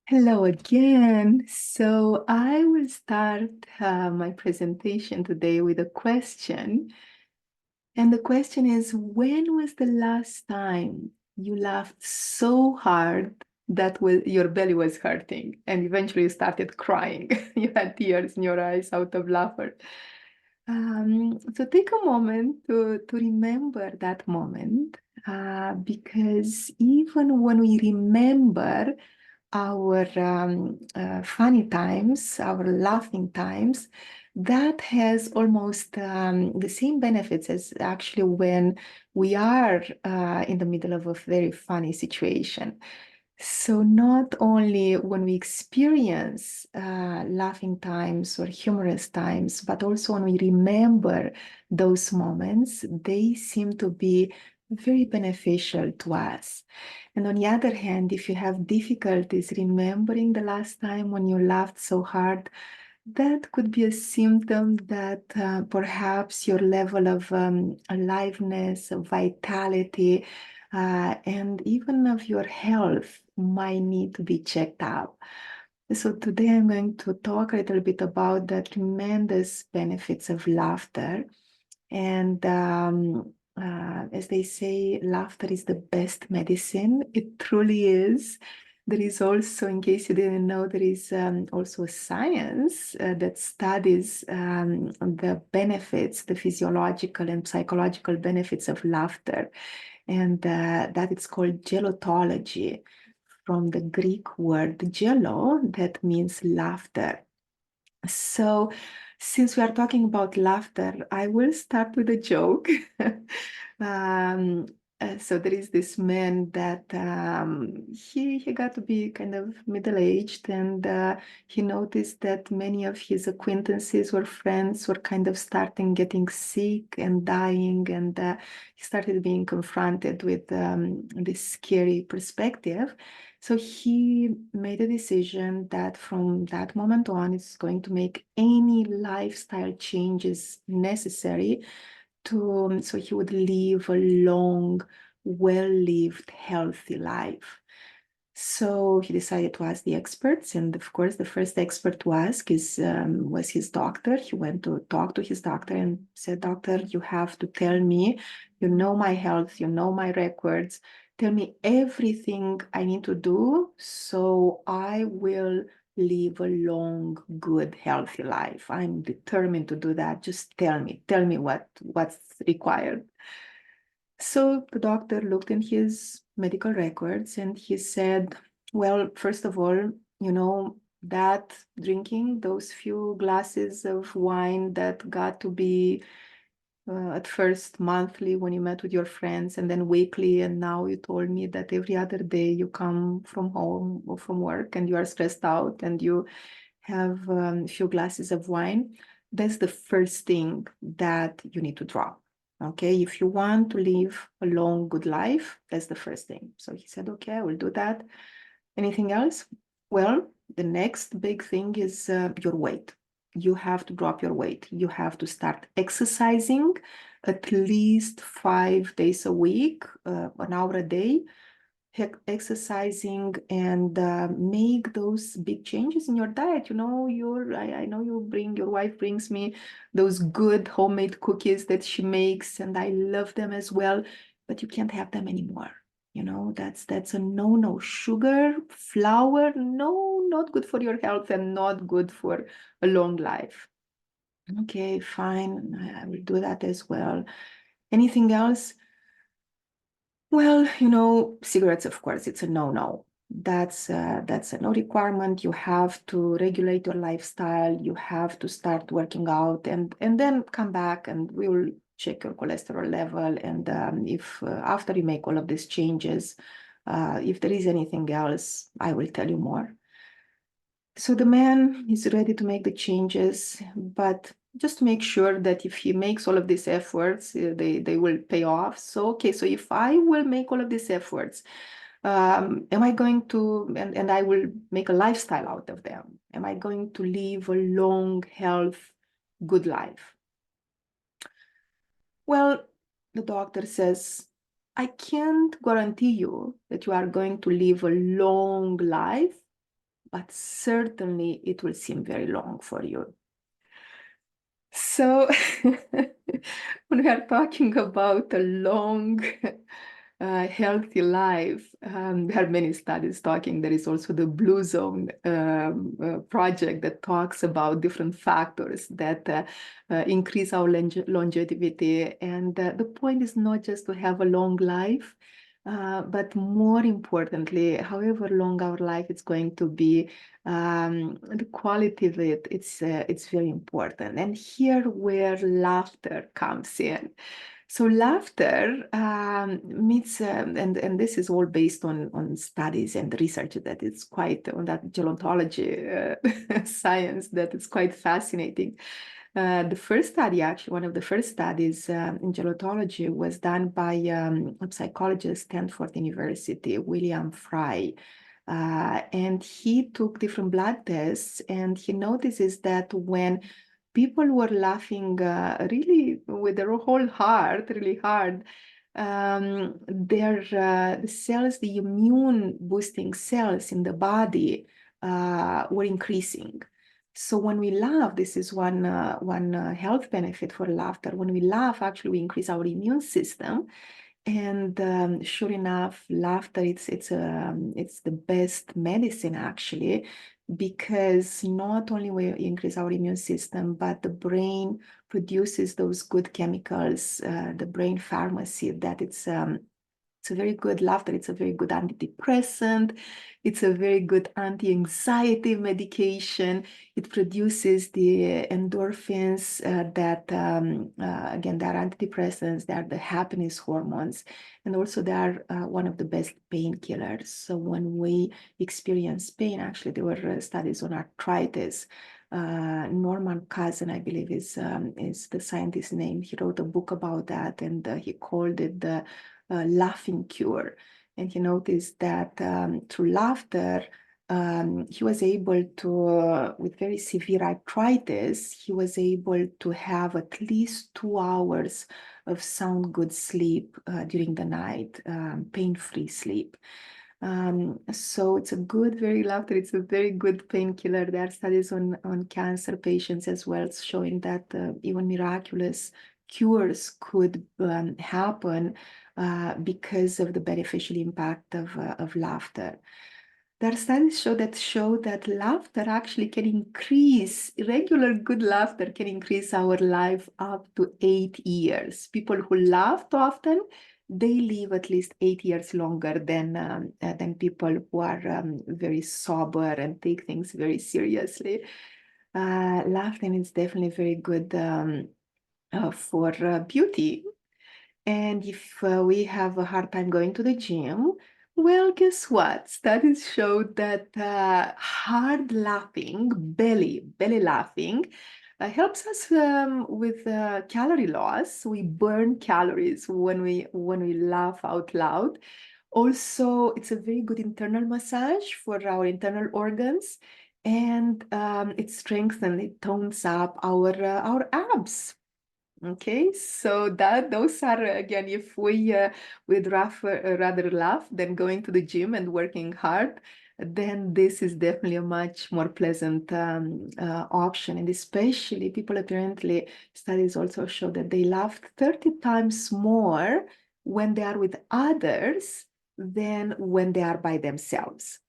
Hello again. So I will start my presentation today with a question. And the question is, when was the last time you laughed so hard that your belly was hurting and eventually you started crying? You had tears in your eyes out of laughter. So take a moment to remember that moment because even when we remember our funny times, our laughing times, that has almost the same benefits as actually when we are in the middle of a very funny situation. So not only when we experience laughing times or humorous times, but also when we remember those moments, they seem to be very beneficial to us. And on the other hand, if you have difficulties remembering the last time when you laughed so hard, that could be a symptom that perhaps your level of aliveness, vitality, and even of your health might need to be checked out. So today I'm going to talk a little bit about the tremendous benefits of laughter. And as they say, laughter is the best medicine. It truly is. There is also, in case you didn't know, there is also a science that studies the benefits, the physiological and psychological benefits of laughter. And that it's called gelotology, from the Greek word gelo, that means laughter. So, since we are talking about laughter, I will start with a joke. um, so there is this man that he got to be kind of middle-aged, and he noticed that many of his acquaintances or friends were kind of starting getting sick and dying, and he started being confronted with this scary perspective. So he made a decision that from that moment on, it's going to make any lifestyle changes necessary to, so he would live a long, well-lived, healthy life. So he decided to ask the experts, and of course, the first expert to ask was his doctor. He went to talk to his doctor and said, "Doctor, you have to tell me, you know my health, you know my records. Tell me everything I need to do so I will live a long, good, healthy life. I'm determined to do that. Just tell me what's required." So the doctor looked in his medical records and he said, "Well, first of all, you know, that drinking those few glasses of wine that got to be at first monthly when you met with your friends and then weekly, and now you told me that every other day you come from home or from work and you are stressed out and you have a few glasses of wine. That's the first thing that you need to drop. Okay, if you want to live a long, good life, that's the first thing." So he said, "Okay, I will do that. Anything else?" "Well, the next big thing is your weight. You have to drop your weight. You have to start exercising at least 5 days a week, an hour a day, exercising, and make those big changes in your diet. You know, I know your wife brings me those good homemade cookies that she makes, and I love them as well, but you can't have them anymore. You know, that's a no. Sugar, flour, no, not good for your health and not good for a long life." "Okay, fine, I will do that as well. Anything else?" "Well, you know, cigarettes, of course, it's a no. That's a no requirement. You have to regulate your lifestyle. You have to start working out, and then come back, and we will check your cholesterol level. And if after you make all of these changes, if there is anything else, I will tell you more." So the man is ready to make the changes, but just to make sure that if he makes all of these efforts, they will pay off. So, okay, so if I will make all of these efforts, am I going to, and I will make a lifestyle out of them, am I going to live a long, health, good life? Well, the doctor says, "I can't guarantee you that you are going to live a long life, but certainly it will seem very long for you. So when we are talking about a long, healthy life, there are many studies talking. There is also the Blue Zone project that talks about different factors that increase our longevity. And the point is not just to have a long life, but more importantly, however long our life is going to be, the quality of it, it's very important. And here where laughter comes in. So laughter means, and this is all based on studies and research that is quite on that gelontology science that is quite fascinating. The first study, actually, one of the first studies in gelontology was done by a psychologist, Stanford University, William Fry. And he took different blood tests, and he notices that when people were laughing really with their whole heart, really hard, their the cells, the immune boosting cells in the body were increasing. So when we laugh, this is one health benefit for laughter. When we laugh, actually, we increase our immune system. And sure enough, laughter, it's the best medicine, actually, because not only we increase our immune system, but the brain produces those good chemicals, the brain pharmacy, that it's a very good laughter. It's a very good antidepressant. It's a very good anti-anxiety medication. It produces the endorphins that, again, they are antidepressants. They are the happiness hormones. And also they are one of the best painkillers. So when we experience pain, actually, there were studies on arthritis. Norman Cousin, I believe, is the scientist's name. He wrote a book about that, and he called it the laughing cure. And he noticed that through laughter, he was able to, with very severe arthritis, he was able to have at least 2 hours of sound good sleep during the night, pain-free sleep. So it's a good, very laughter. It's a very good painkiller. There are studies on cancer patients as well, showing that even miraculous cures could happen because of the beneficial impact of laughter. There are studies show that laughter actually can increase, regular good laughter can increase our life up to 8 years. People who laugh often, they live at least 8 years longer than people who are very sober and take things very seriously. Laughing is definitely very good for beauty. And if we have a hard time going to the gym, well, guess what? Studies show that hard laughing, belly laughing, helps us with calorie loss. We burn calories when we laugh out loud. Also, it's a very good internal massage for our internal organs, and it strengthens, it tones up our abs. Okay, so those are, again, if we would rather laugh than going to the gym and working hard, then this is definitely a much more pleasant option. And especially people, apparently, studies also show that they laugh 30 times more when they are with others than when they are by themselves.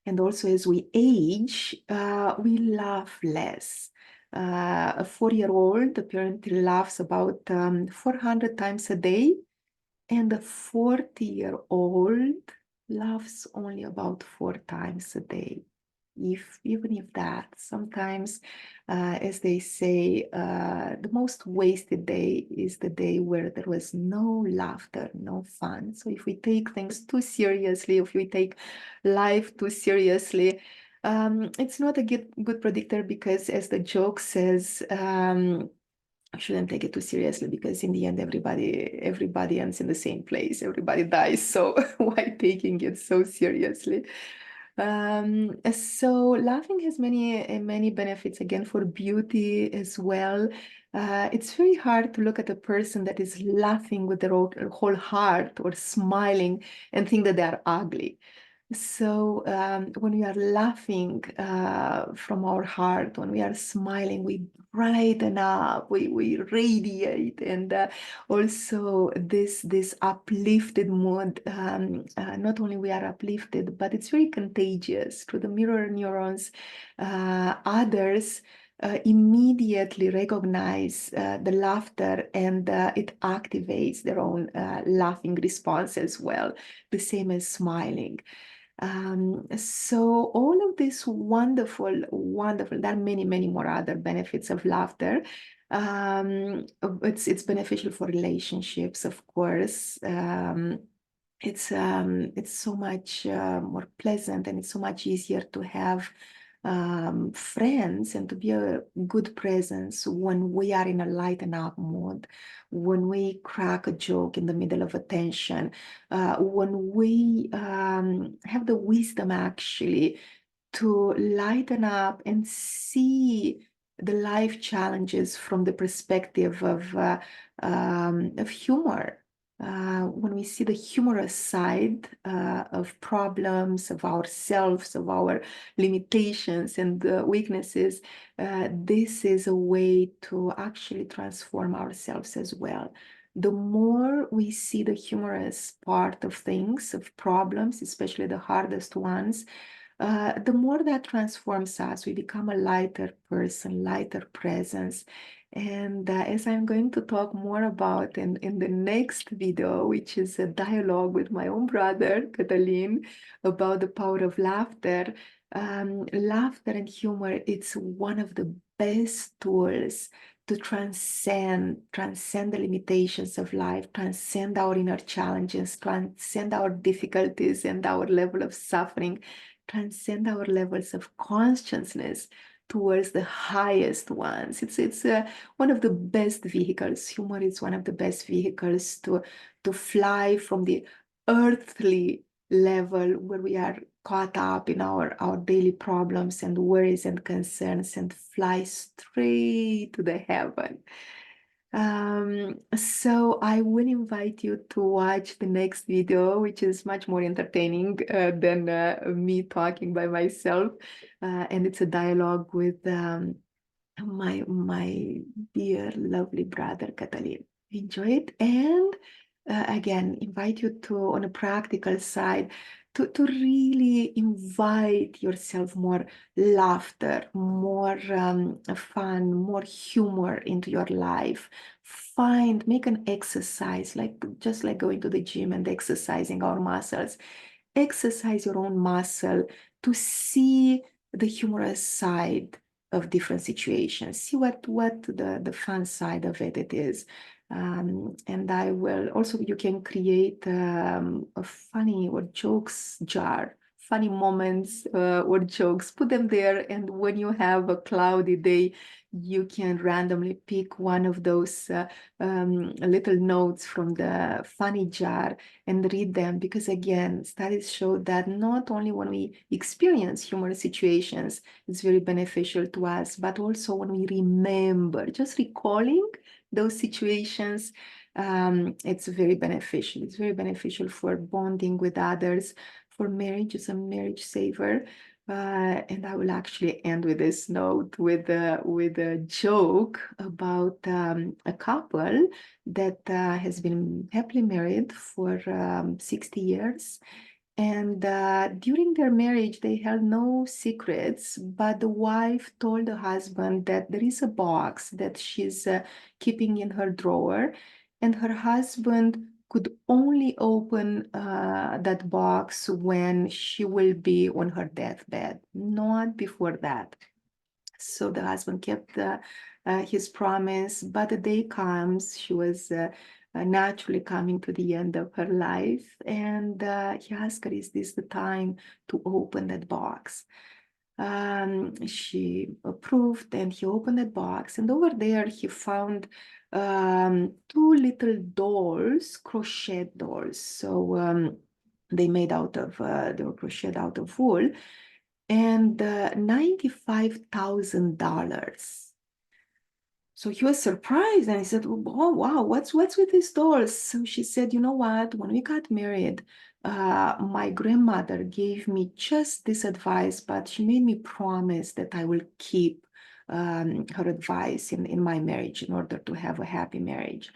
And also, as we age, we laugh less. A 4-year-old apparently laughs about 400 times a day, and a 40-year-old laughs only about 4 times a day. Even if that, sometimes, as they say, the most wasted day is the day where there was no laughter, no fun. So if we take things too seriously, if we take life too seriously, it's not a good predictor, because, as the joke says, I shouldn't take it too seriously, because in the end, everybody ends in the same place. Everybody dies. So why taking it so seriously? So laughing has many benefits, again, for beauty as well. It's very hard to look at a person that is laughing with their whole heart or smiling and think that they are ugly. So when we are laughing from our heart, when we are smiling, we brighten up, we radiate, and also this uplifted mood. Not only we are uplifted, but it's very contagious to the mirror neurons. Others immediately recognize the laughter, and it activates their own laughing response as well, the same as smiling. So all of this wonderful, there are many, many more other benefits of laughter. It's beneficial for relationships, of course. It's so much more pleasant, and it's so much easier to have friends and to be a good presence when we are in a lighten up mood, when we crack a joke in the middle of a tension, when we have the wisdom actually to lighten up and see the life challenges from the perspective of humor. When we see the humorous side of problems, of ourselves, of our limitations and weaknesses, this is a way to actually transform ourselves as well. The more we see the humorous part of things, of problems, especially the hardest ones, the more that transforms us. We become a lighter person, lighter presence. And as I'm going to talk more about in the next video, which is a dialogue with my own brother, Catalin, about the power of laughter, laughter and humor, it's one of the best tools to transcend the limitations of life, transcend our inner challenges, transcend our difficulties and our level of suffering, transcend our levels of consciousness towards the highest ones. It's one of the best vehicles. Humor is one of the best vehicles to fly from the earthly level where we are caught up in our daily problems and worries and concerns, and fly straight to the heaven. So I will invite you to watch the next video, which is much more entertaining than me talking by myself. And it's a dialogue with my dear, lovely brother, Catalin. Enjoy it. And again, invite you to, on a practical side, to really invite yourself more laughter, more fun, more humor into your life. Make an exercise, just like going to the gym and exercising our muscles. Exercise your own muscle to see the humorous side of different situations. See what the fun side of it is. And I will also, you can create a funny or jokes jar, funny moments or jokes, put them there. And when you have a cloudy day, you can randomly pick one of those little notes from the funny jar and read them. Because again, studies show that not only when we experience humorous situations, it's very beneficial to us, but also when we remember, just recalling those situations, it's very beneficial. It's very beneficial for bonding with others, for marriage. It's a marriage saver. And I will actually end with this note with a joke about a couple that has been happily married for 60 years. And during their marriage, they held no secrets, but the wife told the husband that there is a box that she's keeping in her drawer, and her husband could only open that box when she will be on her deathbed, not before that. So the husband kept his promise, but the day comes, she was naturally coming to the end of her life, and he asked her, is this the time to open that box? She approved, and he opened that box, and over there he found two little dolls, crochet dolls. So they were crocheted out of wool, and $95,000. So he was surprised, and he said, oh, wow, what's with these dolls? So she said, you know what? When we got married, my grandmother gave me just this advice, but she made me promise that I will keep her advice in my marriage in order to have a happy marriage.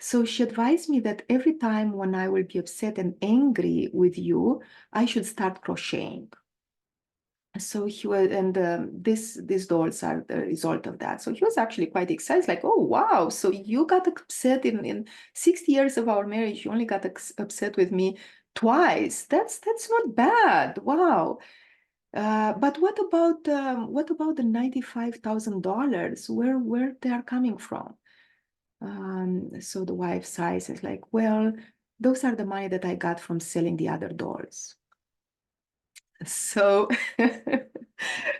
So she advised me that every time when I will be upset and angry with you, I should start crocheting. So he was, and these dolls are the result of that. So he was actually quite excited, like, oh wow, so you got upset in 60 years of our marriage, you only got upset with me twice. That's not bad. Wow. But what about the $95,000? Where they are coming from? So the wife sighs, is like, well, those are the money that I got from selling the other dolls. So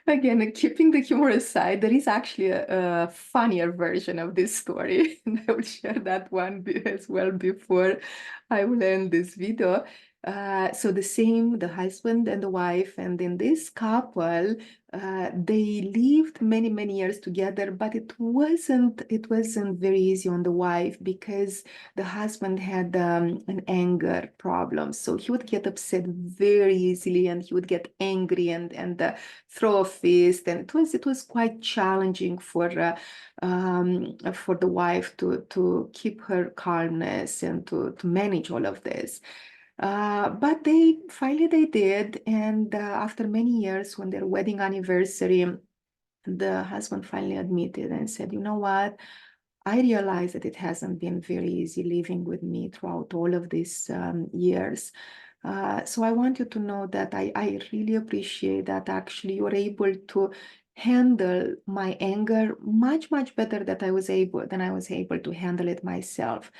again, keeping the humor aside, there is actually a funnier version of this story. And I will share that one as well before I will end this video. So the husband and the wife, and then this couple, they lived many, many years together, but it wasn't very easy on the wife because the husband had an anger problem. So he would get upset very easily, and he would get angry and throw a fist. And it was quite challenging for the wife to keep her calmness and to manage all of this. But they did, and after many years, when their wedding anniversary, the husband finally admitted and said, "You know what? I realize that it hasn't been very easy living with me throughout all of these years. So I want you to know that I really appreciate that actually you're able to handle my anger much, much better than I was able to handle it myself."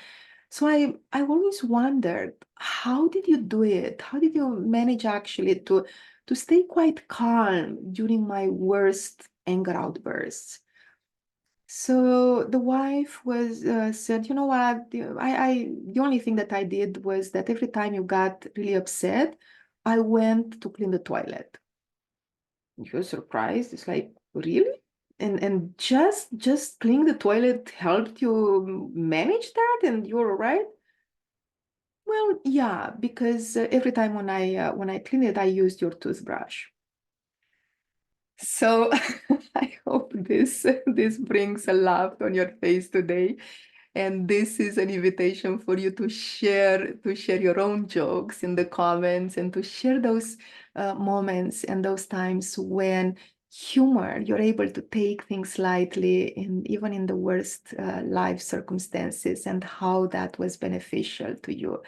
So I always wondered, how did you do it? How did you manage actually to stay quite calm during my worst anger outbursts? So the wife was said, "You know what? The only thing that I did was that every time you got really upset, I went to clean the toilet." You're surprised. It's like, really? And just cleaning the toilet helped you manage that, and you're all right? Well, yeah, because every time when I clean it, I used your toothbrush. So I hope this brings a laugh on your face today. And this is an invitation for you to share your own jokes in the comments, and to share those moments and those times when humor, you're able to take things lightly, even in the worst life circumstances, and how that was beneficial to you.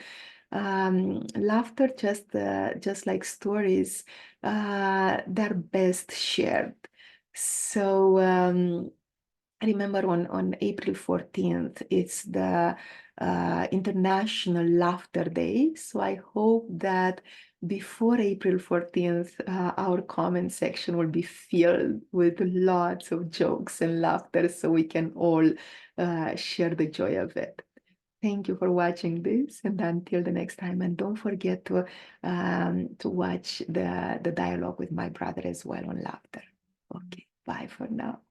Laughter, just like stories, they're best shared. So I remember on April 14th, it's the International Laughter Day. So I hope that before April 14th, our comment section will be filled with lots of jokes and laughter, so we can all share the joy of it. Thank you for watching this, and until the next time. And don't forget to watch the dialogue with my brother as well on laughter. Okay, bye for now.